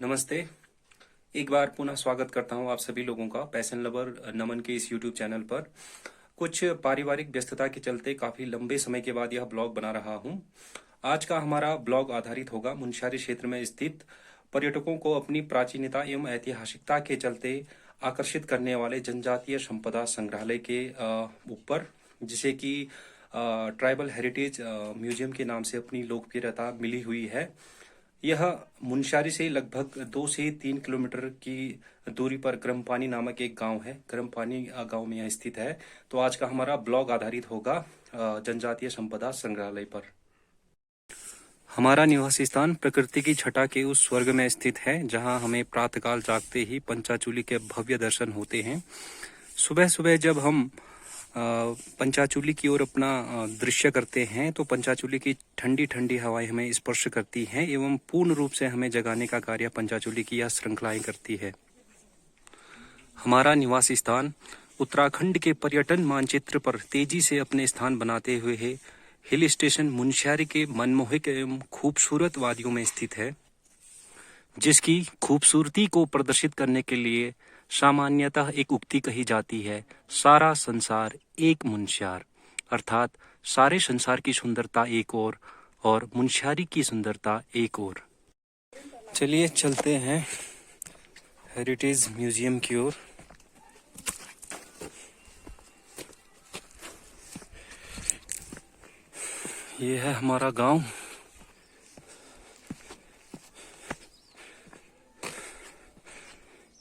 नमस्ते। एक बार पुनः स्वागत करता हूं आप सभी लोगों का पैशन लवर नमन के इस यूट्यूब चैनल पर। कुछ पारिवारिक व्यस्तता के चलते काफी लंबे समय के बाद यह ब्लॉग बना रहा हूं। आज का हमारा ब्लॉग आधारित होगा मुनस्यारी क्षेत्र में स्थित पर्यटकों को अपनी प्राचीनता एवं ऐतिहासिकता के चलते आकर्षित करने वाले जनजातीय संपदा संग्रहालय के ऊपर, जिसे कि ट्राइबल हेरिटेज म्यूजियम के नाम से अपनी लोकप्रियता मिली हुई है। यह मुनस्यारी से लगभग 2 से 3 किलोमीटर की दूरी पर क्रमपानी नामक एक गांव है। क्रमपानी गांव में यह स्थित है। तो आज का हमारा ब्लॉग आधारित होगा जनजातीय संपदा संग्रहालय पर। हमारा निवास स्थान प्रकृति की छटा के उस स्वर्ग में स्थित है जहां हमें प्रातःकाल जागते ही पंचाचूली के भव्य दर्शन होते हैं। सुबह सुबह जब हम पंचाचूली की ओर अपना दृश्य करते हैं तो पंचाचूली की ठंडी ठंडी हवाएं हमें स्पर्श करती हैं एवं पूर्ण रूप से हमें जगाने का कार्य पंचाचूली की यह श्रृंखलाएं करती है। हमारा निवास स्थान उत्तराखंड के पर्यटन मानचित्र पर तेजी से अपने स्थान बनाते हुए है हिल स्टेशन मुनस्यारी के मनमोहक एवं खूबसूरत वादियों में स्थित है, जिसकी खूबसूरती को प्रदर्शित करने के लिए सामान्यतः एक उक्ति कही जाती है, सारा संसार एक मुनस्यार, अर्थात सारे संसार की सुंदरता एक और मुनस्यारी की सुंदरता एक और। चलिए चलते हैं हेरिटेज म्यूजियम की ओर। ये है हमारा गांव।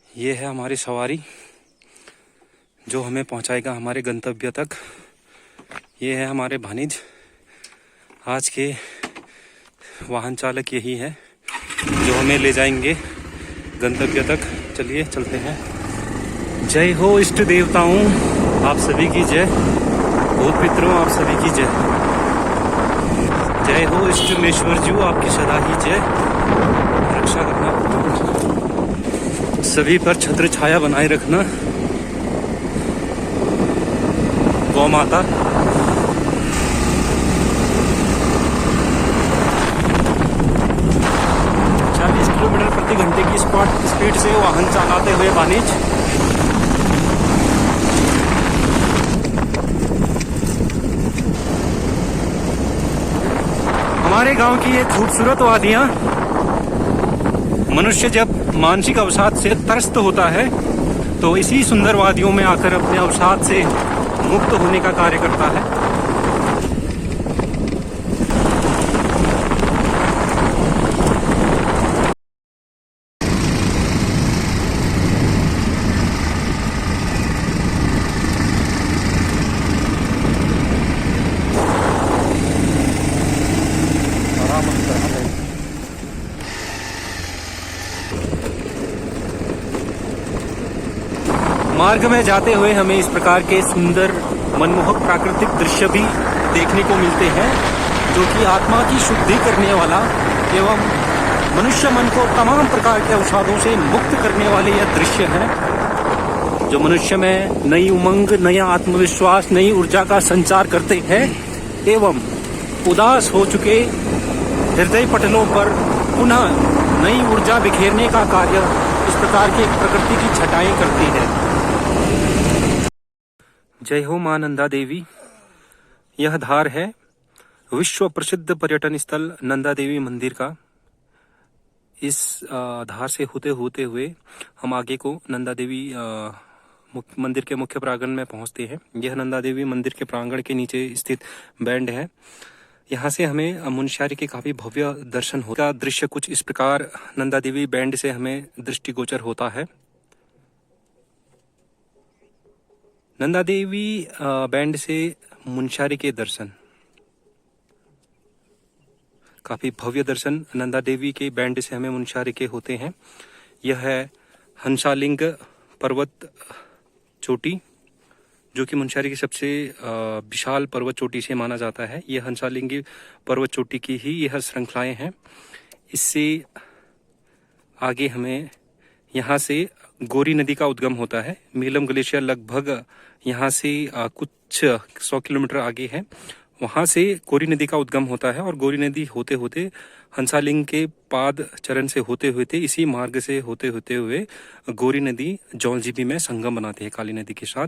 ये है हमारी सवारी जो हमें पहुंचाएगा हमारे गंतव्य तक। ये है हमारे भानिज, आज के वाहन चालक यही है जो हमें ले जाएंगे गंतव्य तक। चलिए चलते हैं। जय हो इष्ट देवताओं, आप सभी की जय। भूत पितरों, आप सभी की जय। जय हो इष्टमेश्वर जी, आपकी सदा ही जय। रक्षा करना, सभी पर छत्र छाया बनाए रखना। गौ माता। किलोमीटर प्रति घंटे की स्पीड से वाहन चलाते हुए वाणिज। हमारे गांव की ये खूबसूरत वादियां, मनुष्य जब मानसिक अवसाद से त्रस्त होता है तो इसी सुंदर वादियों में आकर अपने अवसाद से मुक्त होने का कार्य करता है। मार्ग में जाते हुए हमें इस प्रकार के सुंदर मनमोहक प्राकृतिक दृश्य भी देखने को मिलते हैं, जो कि आत्मा की शुद्धि करने वाला एवं मनुष्य मन को तमाम प्रकार के अवसादों से मुक्त करने वाले यह दृश्य हैं, जो मनुष्य में नई उमंग, नया आत्मविश्वास, नई ऊर्जा का संचार करते हैं एवं उदास हो चुके हृदय पटलों पर पुनः नई ऊर्जा बिखेरने का कार्य इस प्रकार की प्रकृति की छटाएं करती है। जय हो मां नंदा देवी। यह धार है विश्व प्रसिद्ध पर्यटन स्थल नंदा देवी मंदिर का। इस धार से होते होते हुए हम आगे को नंदा देवी मंदिर के मुख्य प्रांगण में पहुंचते हैं। यह नंदा देवी मंदिर के प्रांगण के नीचे स्थित बैंड है। यहाँ से हमें मुनस्यारी के काफी भव्य दर्शन होगा। दृश्य कुछ इस प्रकार नंदा देवी बैंड से हमें दृष्टिगोचर होता है। नंदा देवी बैंड से मुनस्यारी के दर्शन, काफी भव्य दर्शन नंदा देवी के बैंड से हमें मुनस्यारी के होते हैं। यह है हंसालिंग पर्वत चोटी, जो कि मुनस्यारी की सबसे विशाल पर्वत चोटी से माना जाता है। यह हंसालिंगी पर्वत चोटी की ही यह श्रृंखलाएं हैं। इससे आगे हमें यहाँ से गोरी नदी का उद्गम होता है। मीलम ग्लेशियर लगभग यहाँ से कुछ 100 किलोमीटर आगे है वहाँ से गोरी नदी का उद्गम होता है और गोरी नदी होते होते हंसालिंग के पाद चरण से होते होते इसी मार्ग से होते होते हुए गोरी नदी जौलजीबी में संगम बनाती है काली नदी के साथ।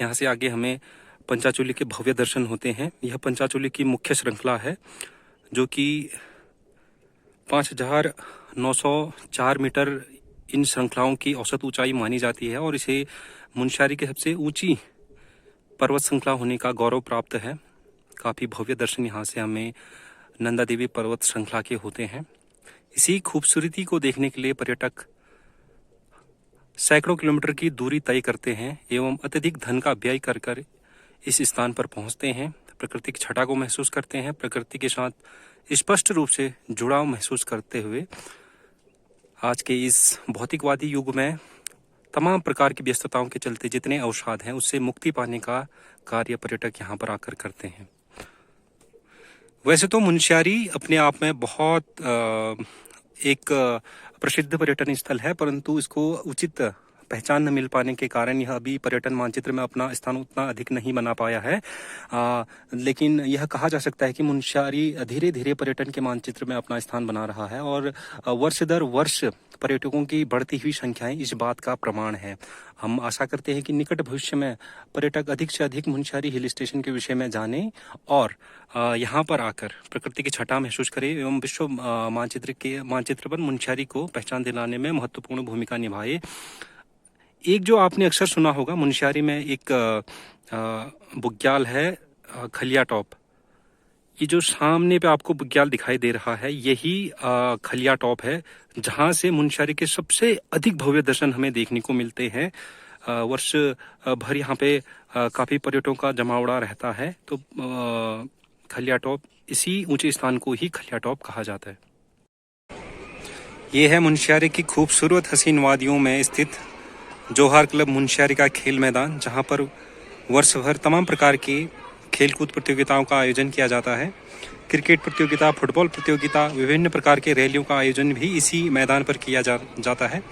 यहाँ से आगे हमें पंचाचूली के भव्य दर्शन होते हैं। यह पंचाचूली की मुख्य श्रृंखला है जो कि 5,904 मीटर इन श्रृंखलाओं की औसत ऊंचाई मानी जाती है और इसे मुनस्यारी की सबसे ऊंची पर्वत श्रृंखला होने का गौरव प्राप्त है। काफ़ी भव्य दर्शन यहाँ से हमें नंदा देवी पर्वत श्रृंखला के होते हैं। इसी खूबसूरती को देखने के लिए पर्यटक सैकड़ों किलोमीटर की दूरी तय करते हैं एवं अत्यधिक धन का व्यय कर कर इस स्थान पर पहुंचते हैं। प्रकृति की छटा को महसूस करते हैं, प्रकृति के साथ स्पष्ट रूप से जुड़ाव महसूस करते हुए आज के इस भौतिकवादी युग में तमाम प्रकार की व्यस्तताओं के चलते जितने अवसाद हैं उससे मुक्ति पाने का कार्य पर्यटक यहाँ पर आकर करते हैं। वैसे तो मुनस्यारी अपने आप में बहुत एक प्रसिद्ध पर्यटन स्थल है, परंतु इसको उचित पहचान न मिल पाने के कारण यह अभी पर्यटन मानचित्र में अपना स्थान उतना अधिक नहीं बना पाया है। लेकिन यह कहा जा सकता है कि मुनस्यारी धीरे धीरे पर्यटन के मानचित्र में अपना स्थान बना रहा है और वर्ष दर वर्ष पर्यटकों की बढ़ती हुई संख्याएं इस बात का प्रमाण है। हम आशा करते हैं कि निकट भविष्य में पर्यटक अधिक से अधिक मुनस्यारी हिल स्टेशन के विषय में जाने और यहाँ पर आकर प्रकृति की छटा महसूस करें एवं विश्व मानचित्र पर मुनस्यारी को पहचान दिलाने में महत्वपूर्ण भूमिका निभाए। एक जो आपने अक्सर सुना होगा, मुनस्यारी में एक बुग्याल है खलिया टॉप। ये जो सामने पे आपको बुग्याल दिखाई दे रहा है यही खलिया टॉप है जहाँ से मुनस्यारी के सबसे अधिक भव्य दर्शन हमें देखने को मिलते हैं। वर्ष भर यहाँ पे काफ़ी पर्यटकों का जमावड़ा रहता है। तो खलिया टॉप, इसी ऊंचे स्थान को ही खलिया टॉप कहा जाता है। ये है मुनस्यारी की खूबसूरत हसीन वादियों में स्थित जोहार क्लब मुनस्यारी का खेल मैदान, जहां पर वर्ष भर तमाम प्रकार की खेलकूद प्रतियोगिताओं का आयोजन किया जाता है। क्रिकेट प्रतियोगिता, फुटबॉल प्रतियोगिता, विभिन्न प्रकार के रैलियों का आयोजन भी इसी मैदान पर किया जाता है।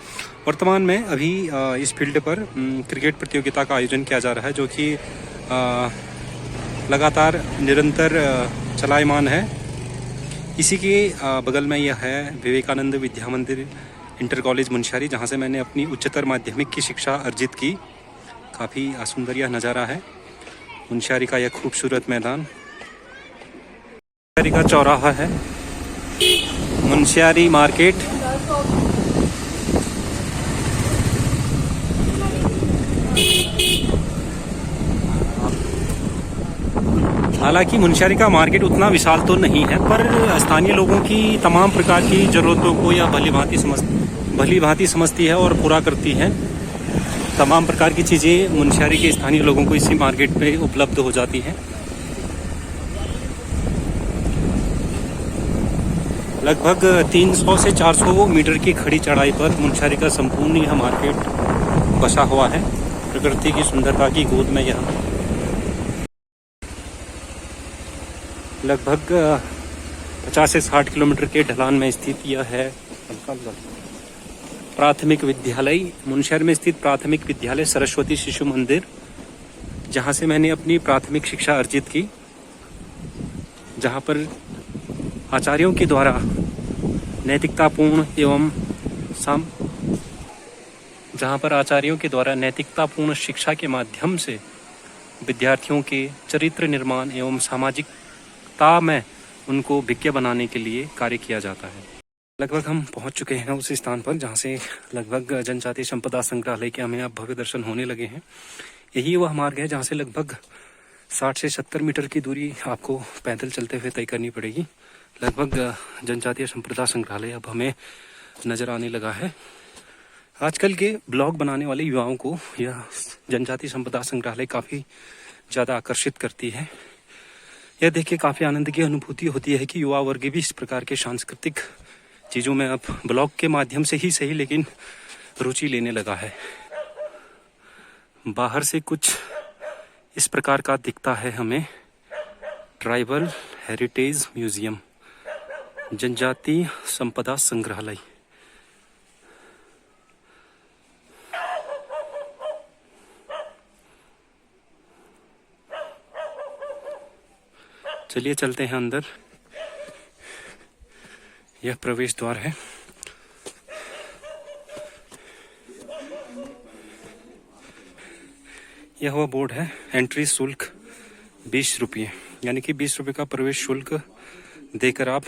वर्तमान में अभी इस फील्ड पर क्रिकेट प्रतियोगिता का आयोजन किया जा रहा है जो कि लगातार निरंतर चलायमान है। इसी के बगल में यह है विवेकानंद विद्या मंदिर इंटर कॉलेज मुनस्यारी, जहाँ से मैंने अपनी उच्चतर माध्यमिक की शिक्षा अर्जित की। काफ़ी सुंदर यह नज़ारा है मुनस्यारी का, यह खूबसूरत मैदान। मुनस्यारी का चौराहा है, मुनस्यारी मार्केट। हालांकि मुनस्यारी का मार्केट उतना विशाल तो नहीं है, पर स्थानीय लोगों की तमाम प्रकार की ज़रूरतों को यह भली भांति समझती है और पूरा करती है। तमाम प्रकार की चीज़ें मुनस्यारी के स्थानीय लोगों को इसी मार्केट पे उपलब्ध हो जाती हैं। लगभग 300 से 400 मीटर की खड़ी चढ़ाई पर मुनस्यारी का संपूर्ण यह मार्केट बसा हुआ है। प्रकृति की सुंदरता की गोद में यह लगभग 50 से 60 किलोमीटर के ढलान में स्थित यह है प्राथमिक विद्यालय, मुनस्यारी में स्थित प्राथमिक विद्यालय सरस्वती शिशु मंदिर, जहाँ से मैंने अपनी प्राथमिक शिक्षा अर्जित की, जहाँ पर आचार्यों के द्वारा नैतिकतापूर्ण शिक्षा के माध्यम से विद्यार्थियों के चरित्र निर्माण एवं सामाजिकता में उनको विज्ञ बनाने के लिए कार्य किया जाता है। लगभग हम पहुंच चुके हैं उस स्थान पर जहां से लगभग जनजातीय संपदा संग्रहालय के हमें अब भव्य दर्शन होने लगे हैं। यही वह मार्ग है जहां से लगभग 60 से 70 मीटर की दूरी आपको पैदल चलते हुए तय करनी पड़ेगी। लगभग जनजातीय संपदा संग्रहालय अब हमें नजर आने लगा है। आजकल के ब्लॉग बनाने वाले युवाओं को यह जनजातीय संपदा संग्रहालय काफ़ी ज़्यादा आकर्षित करती है। यह देख के काफ़ी आनंद की अनुभूति होती है कि युवा वर्ग भी इस प्रकार के सांस्कृतिक चीज़ों में अब ब्लॉग के माध्यम से ही सही लेकिन रुचि लेने लगा है। बाहर से कुछ इस प्रकार का दिखता है हमें ट्राइबल हेरिटेज म्यूजियम, जनजातीय संपदा संग्रहालय। चलिए चलते हैं अंदर। यह प्रवेश द्वार है। यह वह बोर्ड है, एंट्री शुल्क 20 रुपये, यानी कि 20 रुपये का प्रवेश शुल्क देकर आप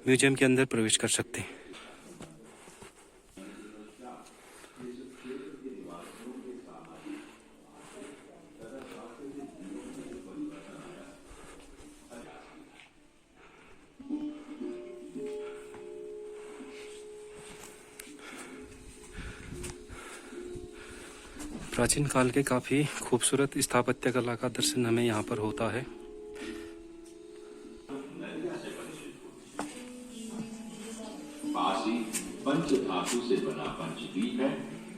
म्यूजियम के अंदर प्रवेश कर सकते हैं। प्राचीन काल के काफी खूबसूरत स्थापत्य कला का दर्शन हमें यहाँ पर होता है। पासी पंच धातु से बना पंचदीप है,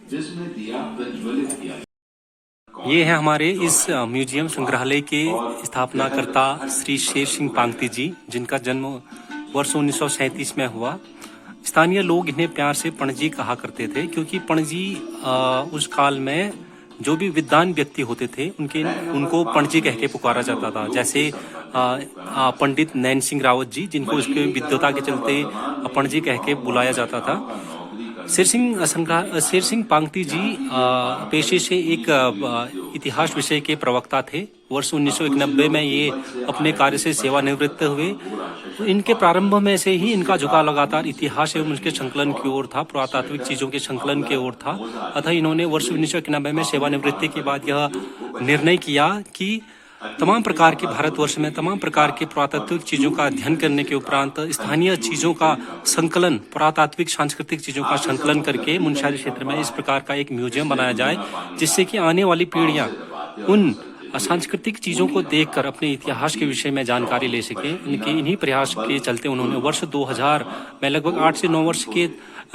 जिसमें दिया प्रज्वलित किया। ये है हमारे इस म्यूजियम संग्रहालय के स्थापनाकर्ता श्री शेर सिंह पांगती जी, जिनका जन्म वर्ष 1937 में हुआ। स्थानीय लोग इन्हें प्यार से पणजी कहा करते थे, क्योंकि पणजी उस काल में जो भी विद्वान व्यक्ति होते थे उनको पणजी कह के पुकारा जाता था। जैसे पंडित नैन सिंह रावत जी, जिनको उसके विद्वता के चलते पणजी कह के बुलाया जाता था। शेर सिंह पांगती जी पेशे से एक इतिहास विषय के प्रवक्ता थे। वर्ष 1991 में ये अपने कार्य से सेवानिवृत्त हुए। तो इनके प्रारंभ में से ही इनका झुकाव लगातार इतिहास एवं उसके संकलन की ओर था, पुरातात्विक चीजों के संकलन की ओर था। अतः इन्होंने वर्ष 1991 में सेवानिवृत्ति के बाद यह निर्णय किया कि तमाम प्रकार के भारतवर्ष में तमाम प्रकार के पुरातात्विक चीजों का अध्ययन करने के उपरांत स्थानीय चीजों का संकलन, पुरातात्विक सांस्कृतिक चीजों का संकलन करके मुनस्यारी क्षेत्र में इस प्रकार का एक म्यूजियम बनाया जाए, जिससे कि आने वाली पीढ़ियां उन सांस्कृतिक चीजों को देखकर अपने इतिहास के विषय में जानकारी ले सके। इनके इन्हीं प्रयास के चलते उन्होंने वर्ष 2000 में लगभग 8 से 9 वर्ष के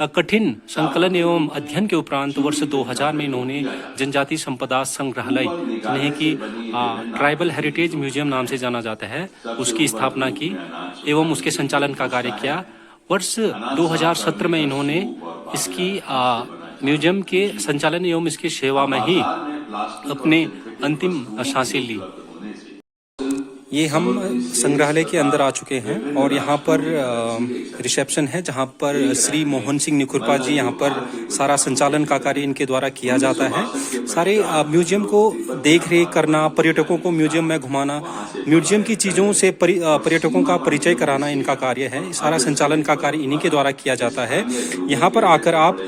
कठिन संकलन एवं अध्ययन के उपरांत वर्ष 2000 में इन्होंने जनजाति संपदा संग्रहालय, जिन्हें कि ट्राइबल हेरिटेज म्यूजियम नाम से जाना जाता है, उसकी स्थापना की एवं उसके संचालन का कार्य किया। वर्ष 2017 में इन्होंने इसकी म्यूजियम के संचालन एवं इसकी सेवा में ही अपने अंतिम सांसें ली। ये हम संग्रहालय के अंदर आ चुके हैं और यहाँ पर रिसेप्शन है, जहाँ पर श्री मोहन सिंह निखुरपा जी, यहाँ पर सारा संचालन का कार्य इनके द्वारा किया जाता है। सारे म्यूजियम को देख रेख करना, पर्यटकों को म्यूजियम में घुमाना, म्यूजियम की चीज़ों से पर्यटकों का परिचय कराना इनका कार्य है। सारा संचालन का कार्य इन्हीं के द्वारा किया जाता है। यहाँ पर आकर आप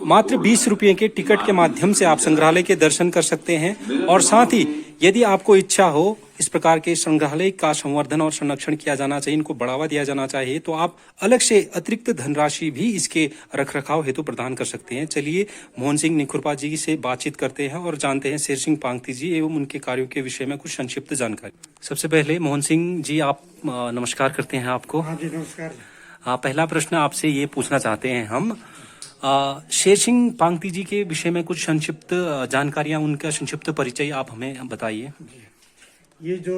मात्र 20 रुपये के टिकट के माध्यम से आप संग्रहालय के दर्शन कर सकते हैं। और साथ ही यदि आपको इच्छा हो इस प्रकार के संग्रहालय का संवर्धन और संरक्षण किया जाना चाहिए, इनको बढ़ावा दिया जाना चाहिए, तो आप अलग से अतिरिक्त धनराशि भी इसके रखरखाव हेतु प्रदान कर सकते हैं। चलिए मोहन सिंह निखुरपा जी से बातचीत करते हैं और जानते हैं शेर सिंह पांगती जी एवं उनके कार्यों के विषय में कुछ संक्षिप्त जानकारी। सबसे पहले मोहन सिंह जी, आप नमस्कार करते हैं आपको। हाँ जी, नमस्कार। पहला प्रश्न आपसे ये पूछना चाहते हैं हम, शेर सिंह पांगती जी के विषय में कुछ संक्षिप्त जानकारियां, उनका संक्षिप्त परिचय आप हमें बताइए। ये जो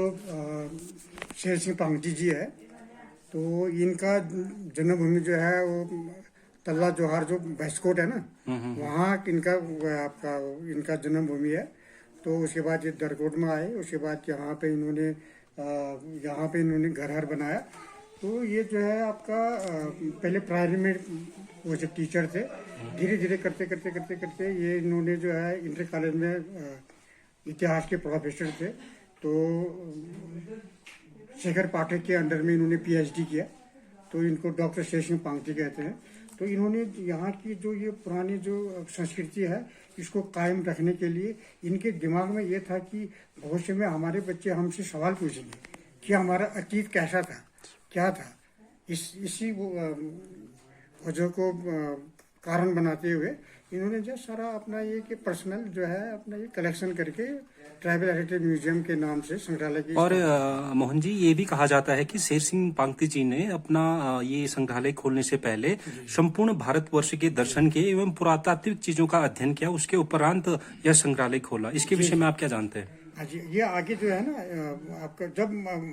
शेर सिंह पांगती जी है, तो इनका जन्मभूमि जो है वो तल्ला जोहार जो बहसकोट है ना, वहाँ इनका जन्मभूमि है। तो उसके बाद ये दरकोट में आए, उसके बाद यहाँ पे इन्होंने घर बनाया। तो ये जो है आपका पहले प्राइमरी में वो जो टीचर थे, धीरे धीरे करते ये इन्होंने जो है इंटर कॉलेज में इतिहास के प्रोफेसर थे। तो शेखर पाठक के अंडर में इन्होंने पीएचडी किया, तो इनको डॉक्टर शेर सिंह पांगती कहते हैं। तो इन्होंने यहाँ की जो ये पुरानी जो संस्कृति है, इसको कायम रखने के लिए इनके दिमाग में ये था कि भविष्य में हमारे बच्चे हमसे सवाल पूछेंगे कि हमारा अतीत कैसा था, क्या था। इसी वजह को कारण बनाते हुए इन्होंने जो सारा अपना ये कि पर्सनल जो है अपना ये कलेक्शन करके ट्राइबल हेरिटेज म्यूजियम के नाम से संग्रहालय की। और मोहन जी, ये भी कहा जाता है कि शेर सिंह पांगती जी ने अपना ये संग्रहालय खोलने से पहले संपूर्ण भारतवर्ष के दर्शन के एवं पुरातात्विक चीजों का अध्ययन किया, उसके उपरांत यह संग्रहालय खोला। इसके विषय में आप क्या जानते हैं? हाँ जी, ये आगे जो है ना, आपका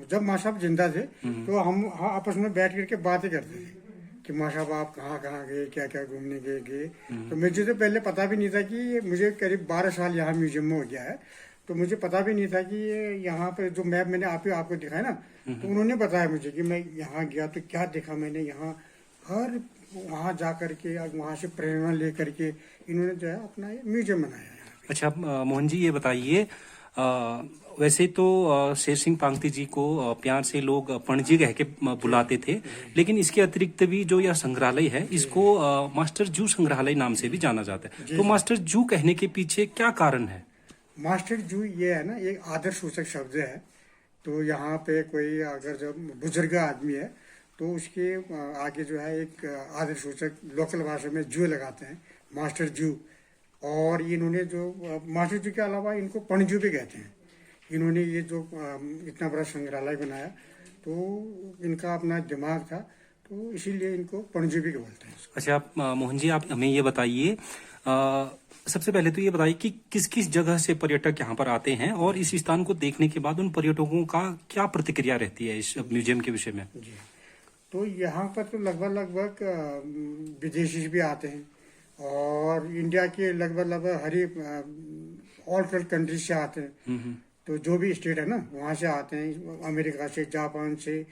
जब माँ साहब जिंदा थे तो हम आपस में बैठ करके बातें करते थे कि माँ साहब आप कहाँ गए, क्या क्या घूमने गए। तो मुझे तो पहले पता भी नहीं था कि मुझे करीब 12 साल यहाँ म्यूजियम में हो गया है, तो मुझे पता भी नहीं था कि यहाँ पे जो मैप मैंने आपको दिखाया ना, तो उन्होंने बताया मुझे कि मैं यहाँ गया तो क्या देखा मैंने यहाँ, हर वहाँ जा करके वहाँ से प्रेरणा ले करके इन्होंने जो है अपना म्यूजियम बनाया है। अच्छा मोहन जी, ये बताइए, वैसे तो शेर सिंह पांगती जी को प्यार से लोग पणजी कह के बुलाते थे, लेकिन इसके अतिरिक्त भी जो यह संग्रहालय है इसको मास्टर जू संग्रहालय नाम से भी जाना जाता है। तो मास्टर जू कहने के पीछे क्या कारण है? मास्टर जू ये है ना, एक आदर सूचक शब्द है। तो यहाँ पे कोई अगर जब बुजुर्ग आदमी है तो उसके आगे जो है एक आदर सूचक लोकल भाषा में जू लगाते हैं, मास्टर जू। और इन्होंने जो मास्टर जू के अलावा इनको पणजू भी कहते हैं। इन्होंने ये जो इतना बड़ा संग्रहालय बनाया तो इनका अपना दिमाग था, तो इसीलिए इनको पणजू भी बोलते हैं। अच्छा मोहन जी, आप हमें ये बताइए, सबसे पहले तो ये बताइए कि किस किस जगह से पर्यटक यहाँ पर आते हैं और इस स्थान को देखने के बाद उन पर्यटकों का क्या प्रतिक्रिया रहती है इस म्यूजियम के विषय में? जी, तो यहाँ पर तो लगभग विदेशी भी आते हैं और इंडिया के लगभग हर ऑल कंट्री से आते हैं। तो जो भी स्टेट है ना वहाँ से आते हैं, अमेरिका से, जापान से।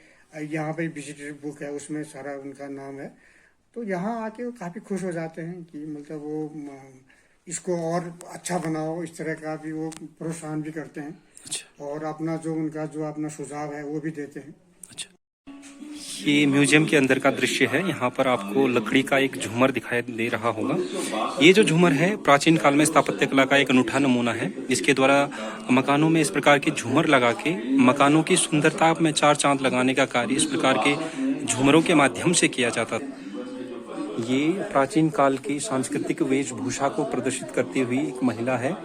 यहाँ पे विजिटर बुक है उसमें सारा उनका नाम है। तो यहाँ आके वो काफ़ी खुश हो जाते हैं कि मतलब वो इसको और अच्छा बनाओ, इस तरह का भी वो प्रोत्साहन भी करते हैं। अच्छा। और अपना जो उनका जो अपना सुझाव है वो भी देते हैं। अच्छा, ये म्यूजियम के अंदर का दृश्य है। यहाँ पर आपको लकड़ी का एक झूमर दिखाई दे रहा होगा। ये जो झूमर है प्राचीन काल में स्थापत्य कला का एक अनूठा नमूना है। इसके द्वारा मकानों में इस प्रकार के झूमर लगा के मकानों की सुंदरता में चार चांद लगाने का कार्य इस प्रकार के झूमरों के माध्यम से किया जाता था। ये प्राचीन काल की सांस्कृतिक वेशभूषा को प्रदर्शित करती हुई एक महिला है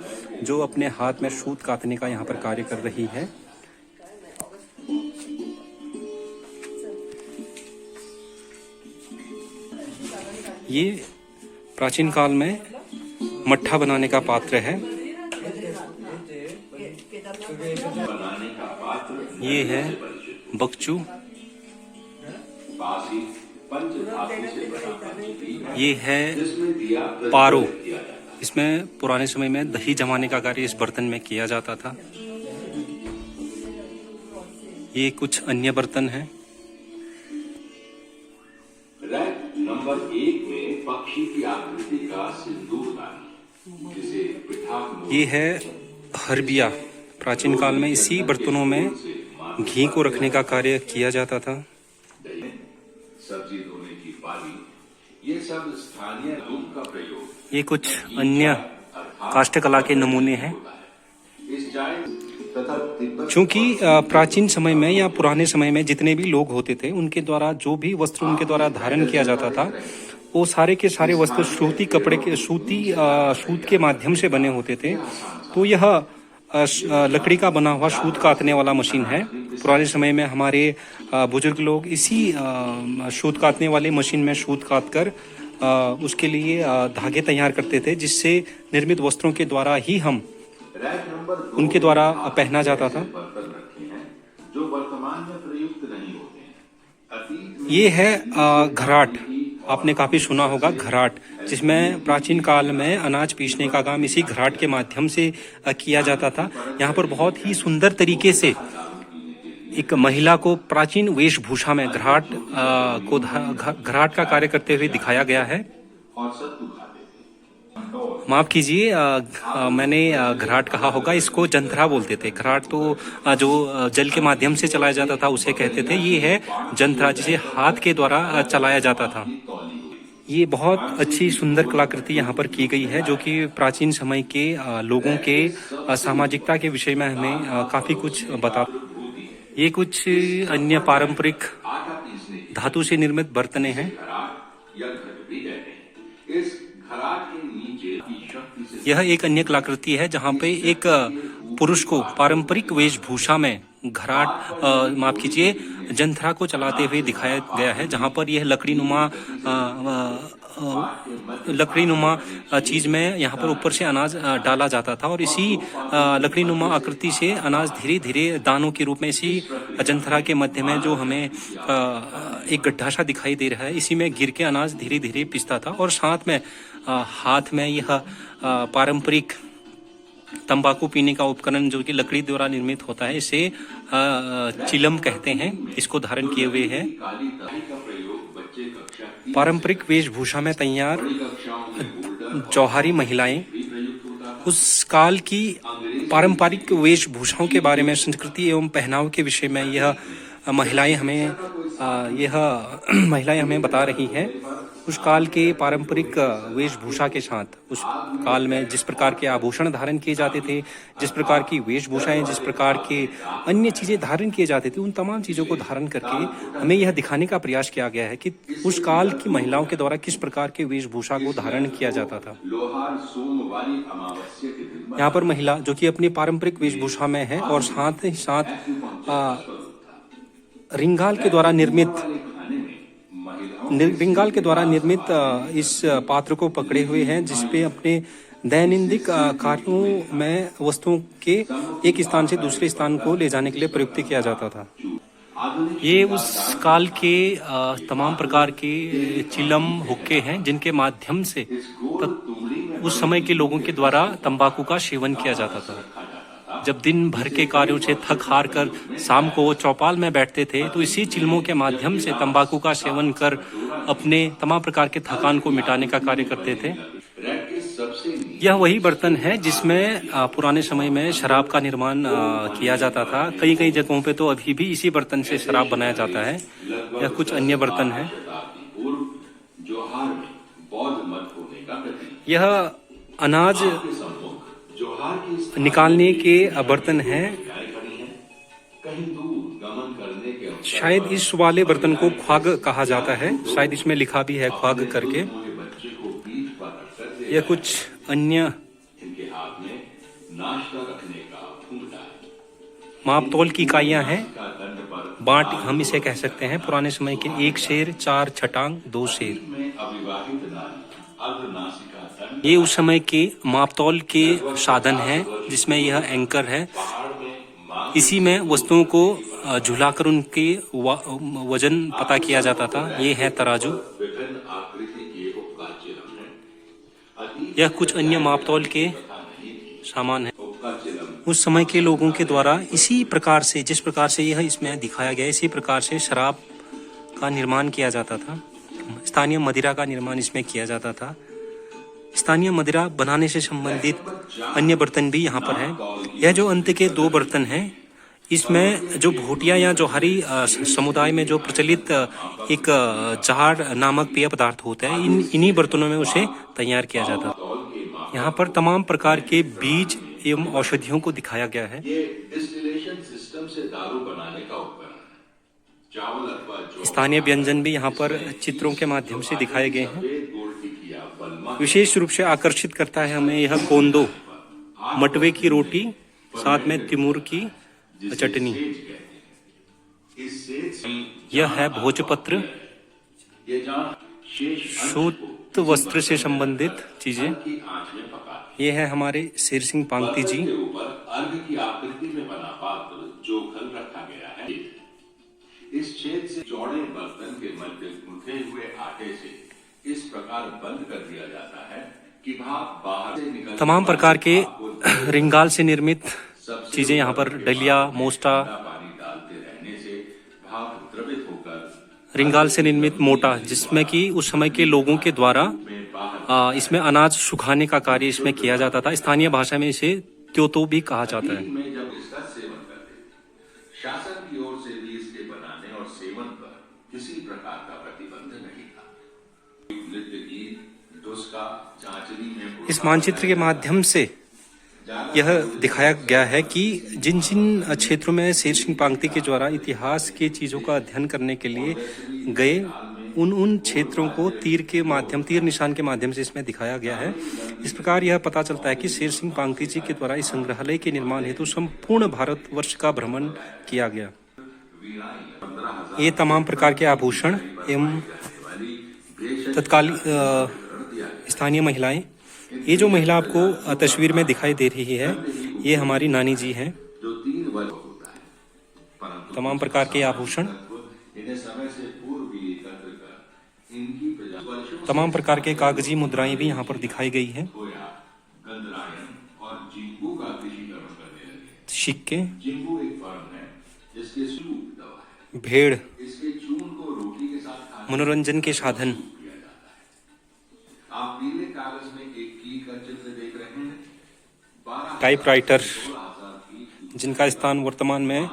जो अपने हाथ में सूत कातने का यहाँ पर कार्य कर रही है। ये प्राचीन काल में मट्ठा बनाने का पात्र है। ये है बकचू। ये है पारो। इसमें पुराने समय में दही जमाने का कार्य इस बर्तन में किया जाता था। ये कुछ अन्य बर्तन हैं। रैक नंबर 1 में पक्षी की आकृति का सिंदूरदान, जिसे पिठाक। ये है हरबिया। प्राचीन काल में इसी बर्तनों में घी को रखने का कार्य किया जाता था। सब्जी धोने की पाली, ये सब स्थानीय दूध का प्रयोग। ये कुछ अन्य काष्ठकला के नमूने हैं। इस चाय तथा तिब्बत चूंकि प्राचीन समय में या पुराने समय में जितने भी लोग होते थे उनके द्वारा जो भी वस्त्र उनके द्वारा धारण किया जाता था वो सारे के सारे वस्त्र सूती कपड़े के सूत के माध्यम से बने होते थे। तो यह लकड़ी का बना हुआ सूत काटने वाला मशीन है। पुराने समय में हमारे बुजुर्ग लोग इसी सूत काटने वाले मशीन में सूत काट कर उसके लिए धागे तैयार करते थे, जिससे निर्मित वस्त्रों के द्वारा ही हम उनके द्वारा पहना जाता था। बर्तन रखे हैं जो वर्तमान में प्रयुक्त नहीं होते हैं। अतीत में ये है घराट। आपने काफी सुना होगा घराट, जिसमें प्राचीन काल में अनाज पीसने का काम इसी घराट के माध्यम से किया जाता था। यहाँ पर बहुत ही सुंदर तरीके से एक महिला को प्राचीन वेशभूषा में घराट का कार्य करते हुए दिखाया गया है। और सत्तू खाते थे। माफ कीजिए, मैंने घराट कहा होगा, इसको जंथरा बोलते थे। घराट तो जो जल के माध्यम से चलाया जाता था उसे कहते थे। ये है जंथरा, जिसे हाथ के द्वारा चलाया जाता था। ये बहुत अच्छी सुंदर कलाकृति यहाँ पर की गई है जो कि प्राचीन समय के लोगों के सामाजिकता के विषय में हमें काफी कुछ बता। ये कुछ अन्य पारंपरिक धातु से निर्मित बर्तने हैं। यह एक अन्य कलाकृति है जहाँ पे एक पुरुष को पारंपरिक वेशभूषा में माफ कीजिए जंथरा को चलाते हुए दिखाया गया है, जहाँ पर यह लकड़ी नुमा चीज में यहाँ पर ऊपर से अनाज डाला जाता था और इसी लकड़ी नुमा आकृति से अनाज धीरे धीरे दानों के रूप में इसी जंथरा के मध्य में जो हमें एक गड्ढा सा दिखाई दे रहा है, इसी में गिर के अनाज धीरे धीरे पिसता था। और साथ में हाथ में यह पारंपरिक तंबाकू पीने का उपकरण जो कि लकड़ी द्वारा निर्मित होता है, इसे चिलम कहते हैं, इसको धारण किए हुए है। काली तलाई का प्रयोग बच्चे कक्षा की पारंपरिक वेशभूषा में तैयार कक्षाओं में जौहरी महिलाएं भी प्रयुक्त होता था। उस काल की पारंपरिक वेशभूषाओं के बारे में, संस्कृति एवं पहनाव के विषय में यह महिलाएं हमें बता रही हैं। उस काल के पारंपरिक वेशभूषा के साथ उस काल में जिस प्रकार के आभूषण धारण किए जाते थे, जिस प्रकार की वेशभूषाएं, जिस प्रकार के अन्य चीजें धारण किए जाते थे, उन तमाम चीजों को धारण करके हमें यह दिखाने का प्रयास किया गया है कि उस काल की महिलाओं के द्वारा किस प्रकार के वेशभूषा को धारण किया जाता था। लोहार सोमवारी अमावस्या के दिन यहाँ पर महिला जो कि अपनी पारंपरिक वेशभूषा में है और साथ ही साथ रिंगाल के द्वारा निर्मित इस पात्र को पकड़े हुए हैं, जिसपे अपने दैनंदिन कार्यों में वस्तुओं के एक स्थान से दूसरे स्थान को ले जाने के लिए प्रयुक्त किया जाता था। ये उस काल के तमाम प्रकार के चिलम, हुक्के हैं, जिनके माध्यम से उस समय के लोगों के द्वारा तंबाकू का सेवन किया जाता था। जब दिन भर के कार्यों से थक हार कर शाम को वो चौपाल में बैठते थे, तो इसी चिलमों के माध्यम से तंबाकू का सेवन कर अपने तमाम प्रकार के थकान को मिटाने का कार्य करते थे। यह वही बर्तन है जिसमें पुराने समय में शराब का निर्माण किया जाता था। कई कई जगहों पे तो अभी भी इसी बर्तन से शराब बनाया जाता है। यह कुछ अन्य बर्तन है। यह अनाज निकालने के बर्तन हैं। शायद इस वाले बर्तन को ख्वाग कहा जाता है, शायद इसमें लिखा भी है ख्वाग करके। यह कुछ अन्य मापतोल की इकाइयां हैं। बाट हम इसे कह सकते हैं। पुराने समय के 1 शेर, 4 छटांग, 2 शेर। ये उस समय के मापतौल के साधन हैं, जिसमें यह एंकर है। इसी में वस्तुओं को झुलाकर उनके वजन पता किया जाता था। ये है तराजू। यह कुछ अन्य मापतौल के सामान है। उस समय के लोगों के द्वारा इसी प्रकार से, जिस प्रकार से यह इसमें दिखाया गया, इसी प्रकार से शराब का निर्माण किया जाता था। स्थानीय मदिरा का निर्माण इसमें किया जाता था। स्थानीय मदिरा बनाने से संबंधित अन्य बर्तन भी यहाँ पर हैं। यह जो अंत के 2 बर्तन हैं, इसमें जो भोटिया या जौहरी समुदाय में जो प्रचलित एक जहार नामक पेय पदार्थ होता है, इन्हीं बर्तनों में उसे तैयार किया जाता है। यहाँ पर तमाम प्रकार के बीज एवं औषधियों को दिखाया गया है। स्थानीय व्यंजन भी यहाँ पर चित्रों के माध्यम से दिखाए गए हैं। विशेष रूप से आकर्षित करता है हमें यह कोंदो, मटवे की रोटी, साथ में तिमुर की चटनी। यह है भोजपत्र, सूत वस्त्र से संबंधित चीजें। ये है हमारे शेर सिंह पांगती जी। अर्घ की आकृति में बना पात्र जो खल रखा गया है। इस छेद से चौड़े बर्तन के मध्य गूंथे हुए आटे से इस प्रकार बंद कर दिया जाता है कि भाप बाहर से निकल। तमाम प्रकार के रिंगाल से निर्मित चीजें यहाँ पर, डलिया, मोस्टा, पानी डालते रहने से भाप द्रवित होकर रिंगाल से निर्मित मोटा, जिसमें कि उस समय के लोगों के द्वारा इसमें अनाज सुखाने का कार्य इसमें किया जाता था। स्थानीय भाषा में इसे त्योतो भी कहा जाता है। जब इसका सेवन करते, शासन की ओर से भी इसके बनाने और सेवन पर किसी प्रकार का प्रतिबंध नहीं था। नृत्य गीत, डुस्का, चांचरी में इस मानचित्र के माध्यम से यह दिखाया गया है कि जिन जिन क्षेत्रों में शेर सिंह पांगती के द्वारा इतिहास के चीजों का अध्ययन करने के लिए गए, उन क्षेत्रों को तीर निशान के माध्यम से इसमें दिखाया गया है। इस प्रकार यह पता चलता है कि शेर सिंह पांगती जी के द्वारा इस संग्रहालय के निर्माण हेतु संपूर्ण भारतवर्ष का भ्रमण किया गया। ये तमाम प्रकार के आभूषण एवं तत्कालीन स्थानीय महिलाएं, ये जो महिला आपको तस्वीर में दिखाई दे रही है, ये हमारी नानी जी हैं। तमाम प्रकार के आभूषण, तमाम प्रकार के कागजी मुद्राएं भी यहाँ पर दिखाई गई हैं। गंधरायन और जींबू का सिक्के, जिंबू एक फर्म है जिसके सूप दवा है। भेड़, इसके चूर्ण को रोटी के साथ खाने मनोरंजन के साधन। सूप किया जाता है। आप नीले कागज में एक की का चित्र देख रहे हैं। 12,000 टाइपराइटर, से 16,000 की जिनका स्थान वर्तमान में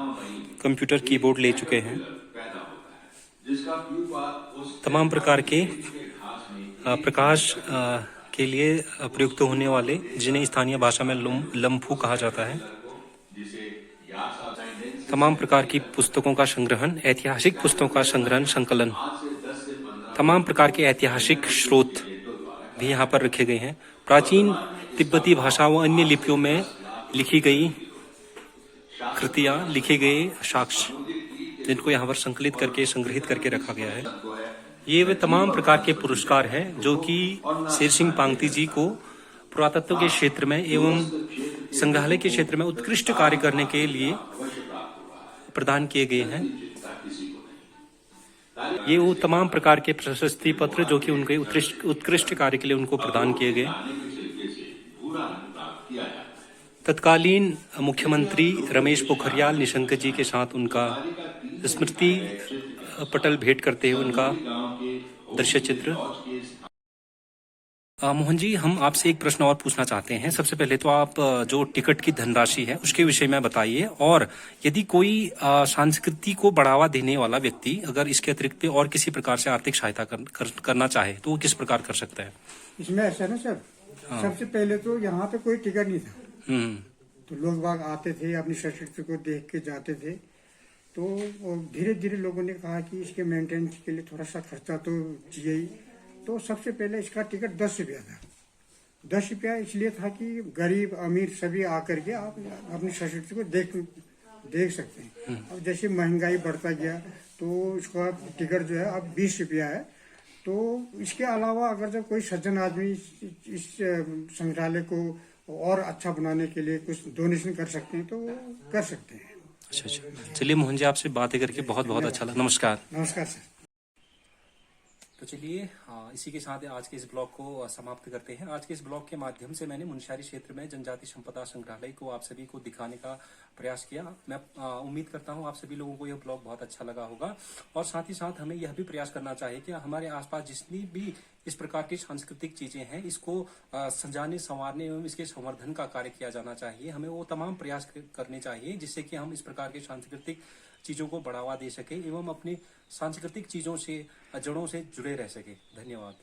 कंप्यूटर कीबोर्ड ले चुके हैं। पैदा होता है जिसका प्यूपा उस तमाम प्रकार के घास में प्रकाश के लिए प्रयुक्त होने वाले, जिन्हें स्थानीय भाषा में लम्फू कहा जाता है। जिसे यासा साइडेंस तमाम प्रकार की पुस्तकों का संग्रहण, ऐतिहासिक पुस्तकों का संग्रहण संकलन, से 10 से 15 तमाम प्रकार के ऐतिहासिक स्रोत भी यहाँ पर रखे गए हैं। प्राचीन तिब्बती भाषा व अन्य लिपियों में लिखी गई कृतियां, लिखे गए साक्ष्य, जिनको यहाँ पर संकलित करके संग्रहित करके रखा गया है। ये वे तमाम प्रकार के पुरस्कार हैं जो कि शेर सिंह पांगती जी को पुरातत्व के क्षेत्र में एवं संग्रहालय के क्षेत्र में उत्कृष्ट कार्य करने के लिए प्रदान किए गए हैं। ये वो तमाम प्रकार के प्रशस्ति पत्र जो कि उनके उत्कृष्ट कार्य के लिए उनको प्रदान किए गए। तत्कालीन मुख्यमंत्री रमेश पोखरियाल निशंक जी के साथ उनका स्मृति पटल भेंट करते हुए उनका दृश्य चित्र। मोहन जी, हम आपसे एक प्रश्न और पूछना चाहते हैं। सबसे पहले तो आप जो टिकट की धनराशि है उसके विषय में बताइए, और यदि कोई संस्कृति को बढ़ावा देने वाला व्यक्ति अगर इसके अतिरिक्त और किसी प्रकार से आर्थिक सहायता करना चाहे तो वो किस प्रकार कर सकता है? इसमें ऐसा ना सर, सबसे पहले तो यहाँ पे कोई टिकट नहीं था, तो लोग बाग आते थे, अपनी संस्कृति को देख के जाते थे। तो धीरे धीरे लोगों ने कहा कि इसके मेंटेनेंस के लिए थोड़ा सा खर्चा तो चाहिए ही। तो सबसे पहले इसका टिकट 10 रुपया था। 10 रुपया इसलिए था कि गरीब अमीर सभी आकर के आप अपनी संस्कृति को देख सकते हैं। अब जैसे महंगाई बढ़ता गया तो इसका टिकट जो है अब 20 रुपया है। तो इसके अलावा अगर जब कोई सज्जन आदमी इस संग्रहालय को और अच्छा बनाने के लिए कुछ डोनेशन कर सकते हैं तो कर सकते हैं। अच्छा, चलिए मोहन जी, आपसे बातें करके बहुत बहुत अच्छा लगा। नमस्कार। नमस्कार सर। तो चलिए इसी के साथ आज के इस ब्लॉग को समाप्त करते हैं। आज के इस ब्लॉग के माध्यम से मैंने मुनस्यारी क्षेत्र में जनजाति संपदा संग्रहालय को आप सभी को दिखाने का प्रयास किया। मैं उम्मीद करता हूं आप सभी लोगों को यह ब्लॉग बहुत अच्छा लगा होगा, और साथ ही साथ हमें यह भी प्रयास करना चाहिए कि हमारे आसपास जितनी भी इस प्रकार की सांस्कृतिक चीजें हैं इसको सजाने संवारने एवं इसके संवर्धन का कार्य किया जाना चाहिए। हमें वो तमाम प्रयास करने चाहिए जिससे कि हम इस प्रकार के सांस्कृतिक चीजों को बढ़ावा दे सके एवं अपनी सांस्कृतिक चीजों से, जड़ों से जुड़े रह सके। धन्यवाद।